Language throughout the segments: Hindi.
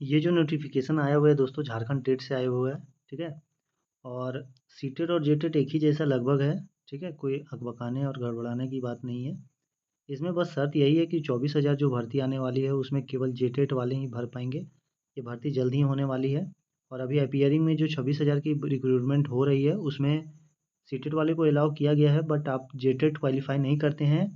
ये जो नोटिफिकेशन आया हुआ है दोस्तों झारखंड टेट से आया हुआ है, ठीक है। और सीटेट और जेटेट एक ही जैसा लगभग है, ठीक है। कोई अकबकाने और गड़बड़ाने की बात नहीं है। इसमें बस शर्त यही है कि 24,000 जो भर्ती आने वाली है उसमें केवल जेटेट वाले ही भर पाएंगे। ये भर्ती जल्द ही होने वाली है। और अभी अपीयरिंग में जो 26,000 की रिक्रूटमेंट हो रही है उसमें सीटेट वाले को अलाउ किया गया है, बट आप जेटेट क्वालिफाई नहीं करते हैं,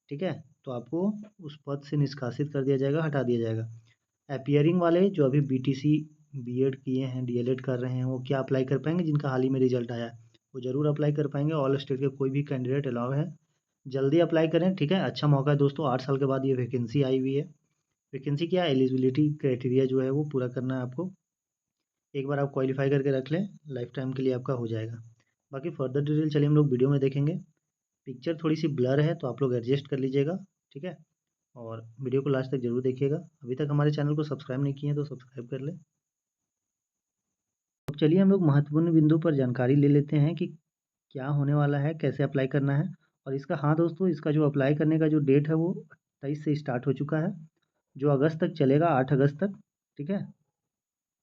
ठीक है, तो आपको उस पद से निष्कासित कर दिया जाएगा, हटा दिया जाएगा। अपीयरिंग वाले जो अभी बीटीसी बीएड किए हैं, डीएलएड कर रहे हैं, वो क्या अप्लाई कर पाएंगे? जिनका हाल ही में रिजल्ट आया है वो ज़रूर अप्लाई कर पाएंगे। ऑल स्टेट के कोई भी कैंडिडेट अलाउ है, जल्दी अप्लाई करें, ठीक है। अच्छा मौका है दोस्तों, 8 साल के बाद ये वैकेंसी आई हुई है। वैकेंसी क्या है, एलिजिबिलिटी क्राइटेरिया जो है वो पूरा करना है आपको। एक बार आप क्वालिफाई करके रख लें, लाइफ टाइम के लिए आपका हो जाएगा। बाकी फर्दर डिटेल चलिए हम लोग वीडियो में देखेंगे। पिक्चर थोड़ी सी ब्लर है तो आप लोग एडजस्ट कर लीजिएगा, ठीक है। और वीडियो को लास्ट तक जरूर देखिएगा। अभी तक हमारे चैनल को सब्सक्राइब नहीं किए हैं तो सब्सक्राइब कर लें। अब चलिए हम लोग महत्वपूर्ण बिंदु पर जानकारी ले लेते हैं कि क्या होने वाला है, कैसे अप्लाई करना है। और इसका, हाँ दोस्तों, इसका जो अप्लाई करने का जो डेट है वो 28 से स्टार्ट हो चुका है, जो अगस्त तक चलेगा, 8 अगस्त तक, ठीक है।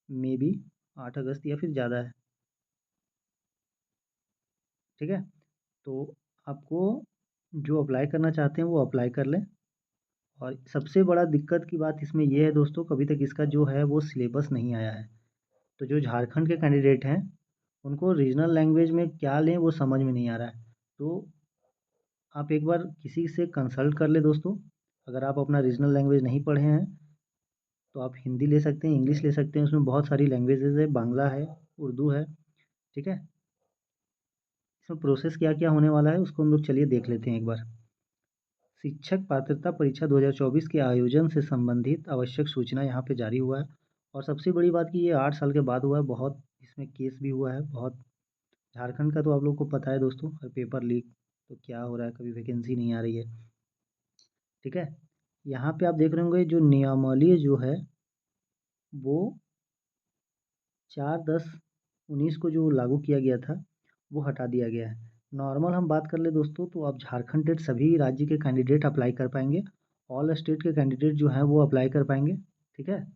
मे बी 8 अगस्त या फिर ज़्यादा है, ठीक है। तो आपको जो अप्लाई करना चाहते हैं वो अप्लाई कर लें। और सबसे बड़ा दिक्कत की बात इसमें ये है दोस्तों, कभी तक इसका जो है वो सिलेबस नहीं आया है। तो जो झारखंड के कैंडिडेट हैं उनको रीजनल लैंग्वेज में क्या लें वो समझ में नहीं आ रहा है। तो आप एक बार किसी से कंसल्ट कर ले दोस्तों। अगर आप अपना रीजनल लैंग्वेज नहीं पढ़े हैं तो आप हिंदी ले सकते हैं, इंग्लिश ले सकते हैं, उसमें बहुत सारी लैंग्वेजेस है, बांग्ला है, उर्दू है, ठीक है। इसमें प्रोसेस क्या क्या होने वाला है उसको हम लोग चलिए देख लेते हैं एक बार। शिक्षक पात्रता परीक्षा 2024 के आयोजन से संबंधित आवश्यक सूचना यहाँ पे जारी हुआ है। और सबसे बड़ी बात कि ये 8 साल के बाद हुआ है, बहुत इसमें केस भी हुआ है बहुत। झारखंड का तो आप लोग को पता है दोस्तों, हर पेपर लीक तो क्या हो रहा है, कभी वैकेंसी नहीं आ रही है, ठीक है। यहाँ पे आप देख रहे होंगे जो नियमावली जो है वो 4/10/19 को जो लागू किया गया था वो हटा दिया गया है। नॉर्मल हम बात कर ले दोस्तों तो अब झारखंड टेट सभी राज्य के कैंडिडेट अप्लाई कर पाएंगे। ऑल स्टेट के कैंडिडेट जो हैं वो अप्लाई कर पाएंगे, ठीक है।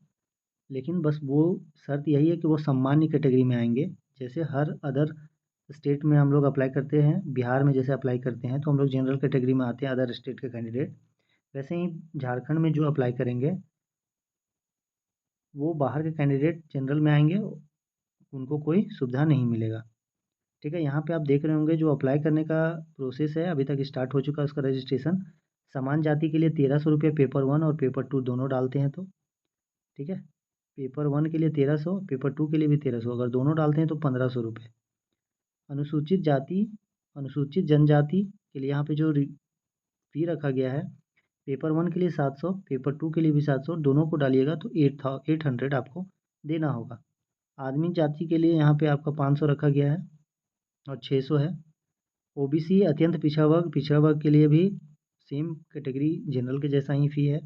लेकिन बस वो शर्त यही है कि वो सामान्य कैटेगरी में आएंगे। जैसे हर अदर स्टेट में हम लोग अप्लाई करते हैं, बिहार में जैसे अप्लाई करते हैं तो हम लोग जनरल कैटेगरी में आते हैं अदर स्टेट के कैंडिडेट, वैसे ही झारखंड में जो अप्लाई करेंगे वो बाहर के कैंडिडेट जनरल में आएंगे, उनको कोई सुविधा नहीं मिलेगा, ठीक है। यहाँ पे आप देख रहे होंगे जो अप्लाई करने का प्रोसेस है अभी तक स्टार्ट हो चुका है उसका रजिस्ट्रेशन। समान जाति के लिए 1300 रुपये पेपर 1 और पेपर 2 दोनों डालते हैं तो, ठीक है। पेपर 1 के लिए 1300, पेपर 2 के लिए भी 1300, अगर दोनों डालते हैं तो 1500 रुपये। अनुसूचित जाति, अनुसूचित जनजाति के लिए यहाँ पे जो फी रखा गया है, पेपर 1 के लिए 700, पेपर 2 के लिए भी 700, दोनों को डालिएगा तो 800 आपको देना होगा। आदमी जाति के लिए यहाँ पे आपका 500 रखा गया है और 600 है। ओबीसी अत्यंत पिछड़ा वर्ग के लिए भी सेम कैटेगरी जनरल के जैसा ही फ़ी है।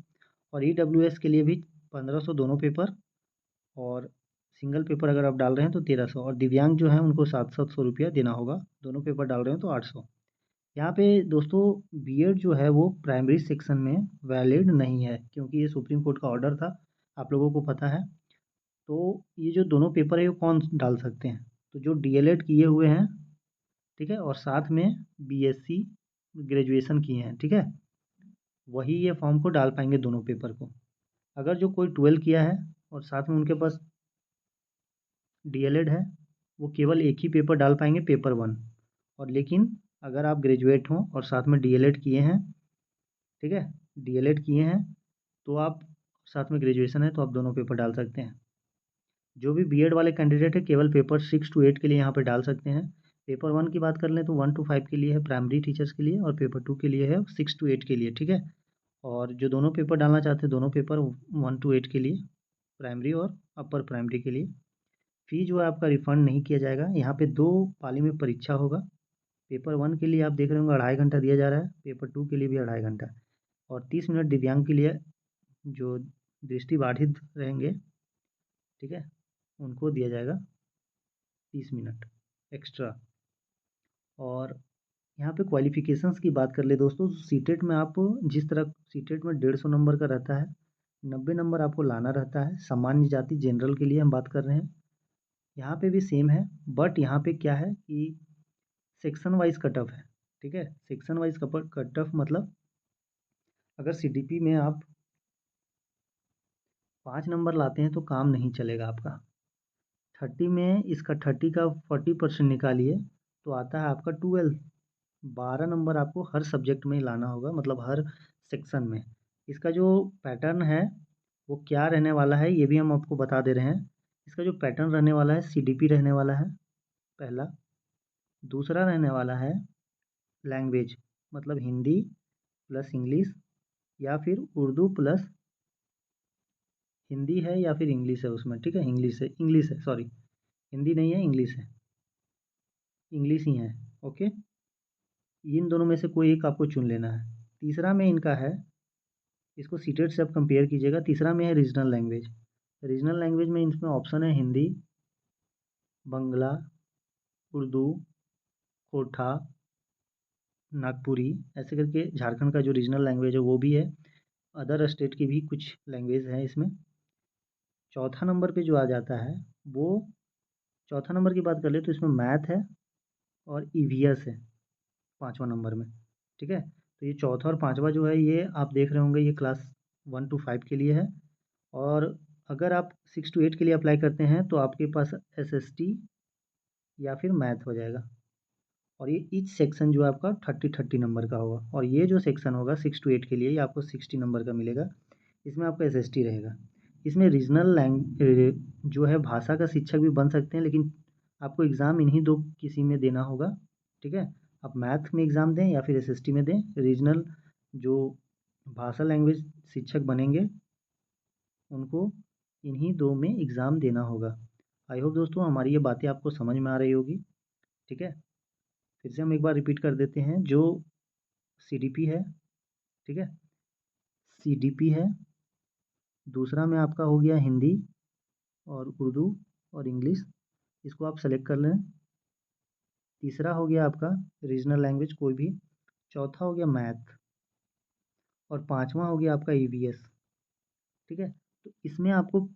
और ईडब्ल्यूएस के लिए भी 1500 दोनों पेपर, और सिंगल पेपर अगर आप डाल रहे हैं तो 1300, और दिव्यांग जो हैं उनको 700 रुपया देना होगा, दोनों पेपर डाल रहे हैं तो 800। यहाँ पे दोस्तों बीएड जो है वो प्राइमरी सेक्शन में वैलिड नहीं है, क्योंकि ये सुप्रीम कोर्ट का ऑर्डर था, आप लोगों को पता है। तो ये जो दोनों पेपर है वो कौन डाल सकते हैं? तो जो डीएलएड किए हुए हैं, ठीक है, और साथ में बीएससी ग्रेजुएशन किए हैं, ठीक है, वही ये फॉर्म को डाल पाएंगे दोनों पेपर को। अगर जो कोई 12 किया है और साथ में उनके पास डीएलएड है, वो केवल एक ही पेपर डाल पाएंगे, पेपर 1। और लेकिन अगर आप ग्रेजुएट हों और साथ में डीएलएड किए हैं, ठीक है, डीएलएड किए हैं तो आप, साथ में ग्रेजुएशन है तो आप दोनों पेपर डाल सकते हैं। जो भी बीएड वाले कैंडिडेट है केवल पेपर 6 to 8 के लिए यहाँ पे डाल सकते हैं। पेपर 1 की बात कर लें तो 1 to 5 के लिए है प्राइमरी टीचर्स के लिए, और पेपर 2 के लिए है 6 to 8 के लिए, ठीक है। और जो दोनों पेपर डालना चाहते हैं दोनों पेपर 1 to 8 के लिए, प्राइमरी और अपर प्राइमरी के लिए, फ़ी जो है आपका रिफ़ंड नहीं किया जाएगा। यहाँ पे 2 पाली में परीक्षा होगा। पेपर 1 के लिए आप देख रहे होंगे 2.5 घंटा दिया जा रहा है, पेपर 2 के लिए भी 2.5 घंटा, और 30 मिनट दिव्यांग के लिए जो दृष्टिबाधित रहेंगे, ठीक है, उनको दिया जाएगा 30 मिनट एक्स्ट्रा। और यहाँ पे क्वालिफ़िकेशंस की बात कर ले दोस्तों, सीटेट में आप जिस तरह सीटेट में 150 नंबर का रहता है, 90 नंबर आपको लाना रहता है। सामान्य जाति जनरल के लिए हम बात कर रहे हैं। यहाँ पे भी सेम है, बट यहाँ पे क्या है कि सेक्शन वाइज कट ऑफ है। ठीक है, सेक्शन वाइज कट ऑफ मतलब अगर सीडीपी में आप 5 नंबर लाते हैं तो काम नहीं चलेगा आपका। 30 में इसका 30 का 40% निकालिए तो आता है आपका 12। 12 नंबर आपको हर सब्जेक्ट में लाना होगा, मतलब हर सेक्शन में। इसका जो पैटर्न है वो क्या रहने वाला है ये भी हम आपको बता दे रहे हैं। इसका जो पैटर्न रहने वाला है सीडीपी रहने वाला है पहला। दूसरा रहने वाला है लैंग्वेज, मतलब हिंदी प्लस इंग्लिश या फिर उर्दू प्लस हिंदी है या फिर इंग्लिश है उसमें। ठीक है, इंग्लिश है, सॉरी, हिंदी नहीं है, इंग्लिश है, इंग्लिश ही है। ओके, इन दोनों में से कोई एक आपको चुन लेना है। तीसरा में इनका है, इसको सीटेट से आप कंपेयर कीजिएगा। तीसरा में है रीजनल लैंग्वेज। रीजनल लैंग्वेज में इसमें ऑप्शन है हिंदी, बंगला, उर्दू, कोठा, नागपुरी, ऐसे करके झारखंड का जो रीजनल लैंग्वेज है वो भी है। अदर स्टेट की भी कुछ लैंग्वेज है इसमें। चौथा नंबर पे जो आ जाता है वो, चौथा नंबर की बात कर ले तो इसमें मैथ है और ईवीएस है पाँचवा नंबर में। ठीक है, तो ये चौथा और पाँचवा जो है ये आप देख रहे होंगे, ये क्लास 1 to 5 के लिए है। और अगर आप 6 to 8 के लिए अप्लाई करते हैं तो आपके पास एसएसटी या फिर मैथ हो जाएगा। और ये ईच सेक्शन जो है आपका 30-30 नंबर का होगा। और ये जो सेक्शन होगा 6 to 8 के लिए ये आपको 60 नंबर का मिलेगा। इसमें आपका एसएसटी रहेगा। इसमें रीजनल जो है भाषा का शिक्षक भी बन सकते हैं, लेकिन आपको एग्ज़ाम इन्हीं दो किसी में देना होगा। ठीक है, आप मैथ में एग्ज़ाम दें या फिर एसएसटी में दें। रीजनल जो भाषा लैंग्वेज शिक्षक बनेंगे उनको इन्हीं दो में एग्ज़ाम देना होगा। आई होप दोस्तों हमारी ये बातें आपको समझ में आ रही होगी। ठीक है, फिर से हम एक बार रिपीट कर देते हैं। जो सीडीपी है, ठीक है, सीडीपी है। दूसरा में आपका हो गया हिंदी और उर्दू और इंग्लिश, इसको आप सेलेक्ट कर लें। तीसरा हो गया आपका रीजनल लैंग्वेज कोई भी। चौथा हो गया मैथ और पांचवा हो गया आपका ईवीएस। ठीक है, तो इसमें आपको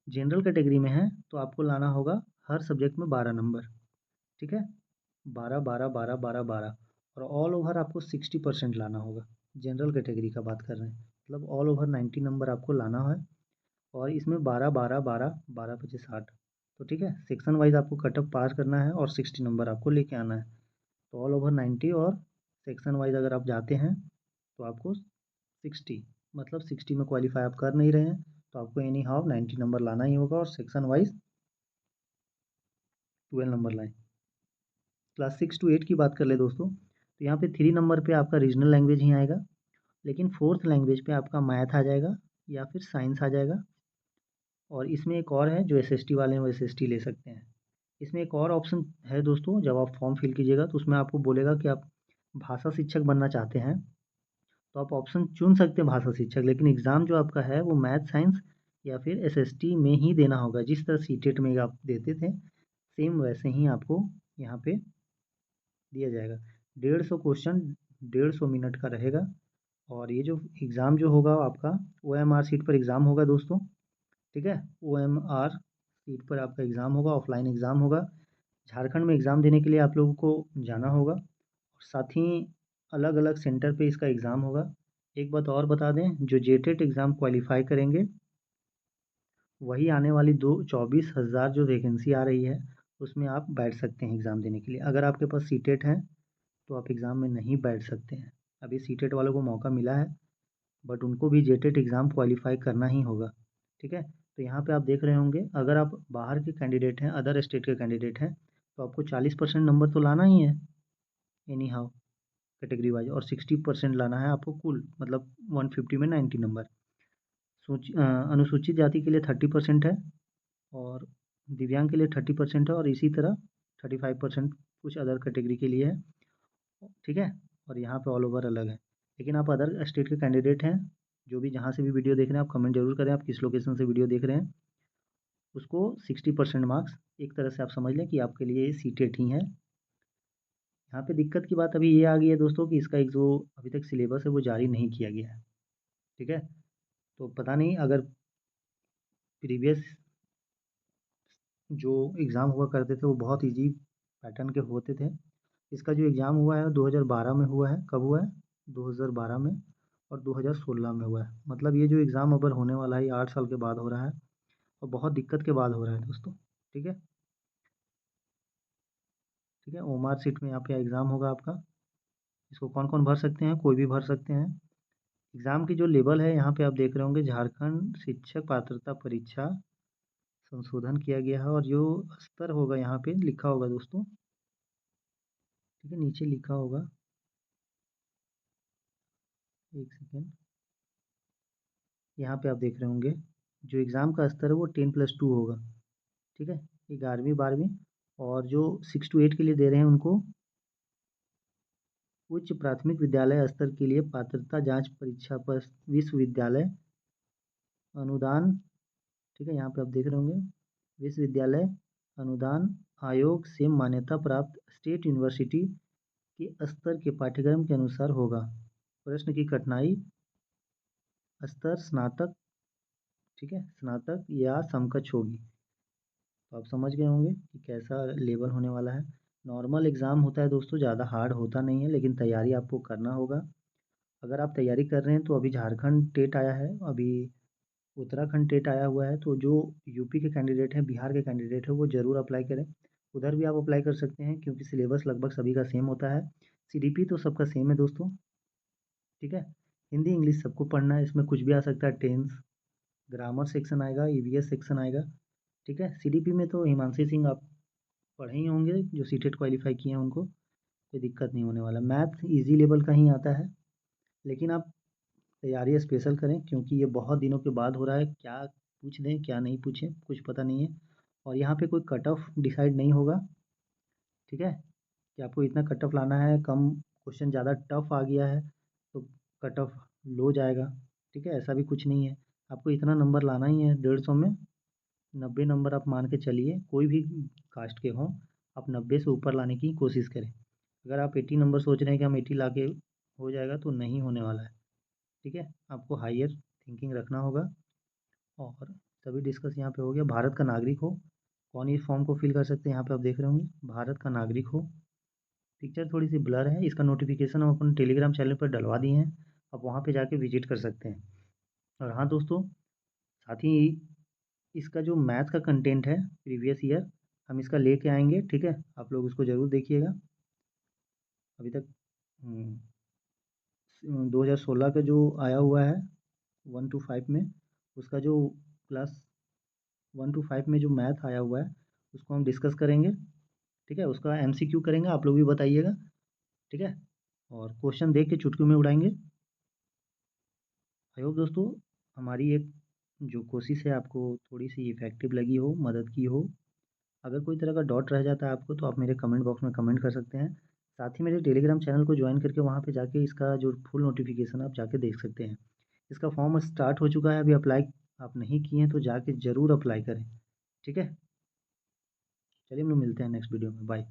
जनरल कैटेगरी में है तो आपको लाना होगा हर सब्जेक्ट में 12 नंबर। ठीक है, 12 12 12 12 12। और ऑल ओवर आपको 60% लाना होगा। जनरल कैटेगरी का बात कर रहे हैं, मतलब ऑल ओवर 90 नंबर आपको लाना है। और इसमें 12 12 12 12 पचे 60। तो ठीक है, सेक्शन वाइज आपको कट ऑफ पास करना है और 60 नंबर आपको लेके आना है। तो ऑल ओवर 90 और सेक्शन वाइज अगर आप जाते हैं तो आपको 60, मतलब 60 में क्वालिफाई आप कर नहीं रहे हैं तो आपको एनी हाउ 90 नंबर लाना ही होगा और सेक्शन वाइज 12 नंबर लाएँ। क्लास 6 to 8 की बात कर ले दोस्तों, तो यहाँ पे 3 नंबर पे आपका रीजनल लैंग्वेज ही आएगा, लेकिन 4th लैंग्वेज पे आपका मैथ आ जाएगा या फिर साइंस आ जाएगा। और इसमें एक और है, जो एसएसटी वाले हैं वो एसएसटी ले सकते हैं। इसमें एक और ऑप्शन है दोस्तों, जब आप फॉर्म फिल कीजिएगा तो उसमें आपको बोलेगा कि आप भाषा शिक्षक बनना चाहते हैं तो आप ऑप्शन चुन सकते हैं भाषा शिक्षक, लेकिन एग्ज़ाम जो आपका है वो मैथ साइंस या फिर एसएसटी में ही देना होगा। जिस तरह सीटेट में आप देते थे सेम वैसे ही आपको यहाँ पे दिया जाएगा। 150 क्वेश्चन 150 मिनट का रहेगा। और ये जो एग्ज़ाम जो होगा आपका ओएमआर सीट पर एग्ज़ाम होगा दोस्तों। ठीक है, ओएमआर सीट पर आपका एग्ज़ाम होगा, ऑफलाइन एग्ज़ाम होगा। झारखंड में एग्ज़ाम देने के लिए आप लोगों को जाना होगा और साथ ही अलग अलग सेंटर पे इसका एग्ज़ाम होगा। एक बात और बता दें, जो जेटेट एग्ज़ाम क्वालिफाई करेंगे वही आने वाली 24,000 जो वैकेंसी आ रही है उसमें आप बैठ सकते हैं एग्ज़ाम देने के लिए। अगर आपके पास सीटेट है तो आप एग्ज़ाम में नहीं बैठ सकते हैं। अभी सीटेट वालों को मौका मिला है, बट उनको भी जेटेट एग्ज़ाम क्वालिफाई करना ही होगा। ठीक है, तो यहाँ पे आप देख रहे होंगे, अगर आप बाहर के कैंडिडेट हैं, अदर स्टेट के कैंडिडेट हैं, तो आपको 40% नंबर तो लाना ही है एनी हाउ कैटेगरी वाइज, और 60% लाना है आपको कुल, मतलब 150 में 90 नंबर। अनुसूचित जाति के लिए 30% है और दिव्यांग के लिए 30% है, और इसी तरह 35% कुछ अदर कैटेगरी के लिए है। ठीक है, और यहाँ पे ऑल ओवर अलग है। लेकिन आप अदर स्टेट के कैंडिडेट हैं, जो भी जहाँ से भी वीडियो देख रहे हैं, आप कमेंट जरूर करें आप किस लोकेशन से वीडियो देख रहे हैं। उसको 60% मार्क्स एक तरह से आप समझ लें कि आपके लिए सीटेट ही है। यहाँ पे दिक्कत की बात अभी ये आ गई है दोस्तों कि इसका एक जो अभी तक सिलेबस है वो जारी नहीं किया गया है। ठीक है, तो पता नहीं अगर प्रीवियस जो एग्ज़ाम हुआ करते थे वो बहुत ईज़ी पैटर्न के होते थे। इसका जो एग्ज़ाम हुआ है 2012 में हुआ है। कब हुआ है? 2012 में और 2016 में हुआ है। मतलब ये जो एग्ज़ाम अब होने वाला है ये 8 साल के बाद हो रहा है और बहुत दिक्कत के बाद हो रहा है दोस्तों। ठीक है? ठीक है? ओमार सीट में यहाँ पे एग्ज़ाम होगा आपका। इसको कौन-कौन भर सकते हैं? कोई भी भर सकते हैं। एग्ज़ाम की जो लेवल है यहाँ पे आप देख रहे होंगे झारखंड शिक्षक पात्रता परीक्षा संशोधन किया गया है और जो स्तर होगा यहाँ पे लिखा होगा दोस्तों। ठीक है? नीचे लिखा होगा। 1 सेकंड। यहाँ पे आप देख रहे होंगे जो एग्ज़ाम का स्तर है वो 10+2 होगा। ठीक है? 11वीं 12वीं और जो 6 to 8 के लिए दे रहे हैं उनको उच्च प्राथमिक विद्यालय स्तर के लिए पात्रता जांच परीक्षा पर विश्वविद्यालय अनुदान। ठीक है? यहाँ पे आप देख रहे होंगे विश्वविद्यालय अनुदान आयोग से मान्यता प्राप्त स्टेट यूनिवर्सिटी के स्तर के पाठ्यक्रम के अनुसार होगा। प्रश्न की कठिनाई स्तर स्नातक। ठीक है? स्नातक या समकक्ष होगी। तो आप समझ गए होंगे कि कैसा लेवल होने वाला है। नॉर्मल एग्ज़ाम होता है दोस्तों, ज़्यादा हार्ड होता नहीं है, लेकिन तैयारी आपको करना होगा। अगर आप तैयारी कर रहे हैं तो अभी झारखंड टेट आया है, अभी उत्तराखंड टेट आया हुआ है, तो जो यूपी के कैंडिडेट हैं, बिहार के कैंडिडेट हैं, वो ज़रूर अप्लाई करें। उधर भी आप अप्लाई कर सकते हैं क्योंकि सिलेबस लगभग सभी का सेम होता है। सीडीपी तो सबका सेम है दोस्तों। ठीक है? हिंदी इंग्लिश सबको पढ़ना है, इसमें कुछ भी आ सकता है। टेंस ग्रामर सेक्शन आएगा, ईवीएस सेक्शन आएगा। ठीक है? सीडीपी में तो हिमांशी सिंह आप पढ़े ही होंगे, जो सीटेट क्वालीफाई किए हैं उनको कोई दिक्कत नहीं होने वाला। मैथ इजी लेवल का ही आता है, लेकिन आप तैयारी स्पेशल करें क्योंकि ये बहुत दिनों के बाद हो रहा है। क्या पूछ दें क्या नहीं पूछें कुछ पता नहीं है और यहाँ पे कोई कट ऑफ डिसाइड नहीं होगा। ठीक है? कि आपको इतना कट ऑफ लाना है, कम क्वेश्चन ज़्यादा टफ आ गया है तो कट ऑफ लो जाएगा। ठीक है? ऐसा भी कुछ नहीं है, आपको इतना नंबर लाना ही है 150 में। 90 नंबर आप मान के चलिए, कोई भी कास्ट के हों, आप 90 से ऊपर लाने की कोशिश करें। अगर आप 80 नंबर सोच रहे हैं कि हम 80 ला के हो जाएगा तो नहीं होने वाला है। ठीक है? आपको हायर थिंकिंग रखना होगा और सभी डिस्कस यहाँ पे हो गया। भारत का नागरिक हो, कौन इस फॉर्म को फिल कर सकते हैं? यहाँ पे आप देख रहे होंगे भारत का नागरिक हो। पिक्चर थोड़ी सी ब्लर है, इसका नोटिफिकेशन हम अपने टेलीग्राम चैनल पर डलवा दिए हैं, आप वहाँ पे जाके विजिट कर सकते हैं। और हाँ दोस्तों, साथ ही इसका जो मैथ का कंटेंट है प्रीवियस ईयर हम इसका लेके आएंगे। ठीक है? आप लोग उसको ज़रूर देखिएगा। अभी तक 2016 का जो आया हुआ है 1 to 5 में, उसका जो क्लास 1 to 5 में जो मैथ आया हुआ है उसको हम डिस्कस करेंगे। ठीक है? उसका एमसीक्यू करेंगे, आप लोग भी बताइएगा। ठीक है? और क्वेश्चन देख के चुटकी में उड़ाएंगे। आई होप दोस्तों हमारी एक जो कोशिश है आपको थोड़ी सी इफ़ेक्टिव लगी हो, मदद की हो। अगर कोई तरह का डाउट रह जाता है आपको तो आप मेरे कमेंट बॉक्स में कमेंट कर सकते हैं। साथ ही मेरे टेलीग्राम चैनल को ज्वाइन करके वहाँ पे जाके इसका जो फुल नोटिफिकेशन आप जाके देख सकते हैं। इसका फॉर्म स्टार्ट हो चुका है, अभी अप्लाई आप नहीं किए हैं तो जाके ज़रूर अप्लाई करें। ठीक है? चलिए हम लोग मिलते हैं नेक्स्ट वीडियो में। बाय।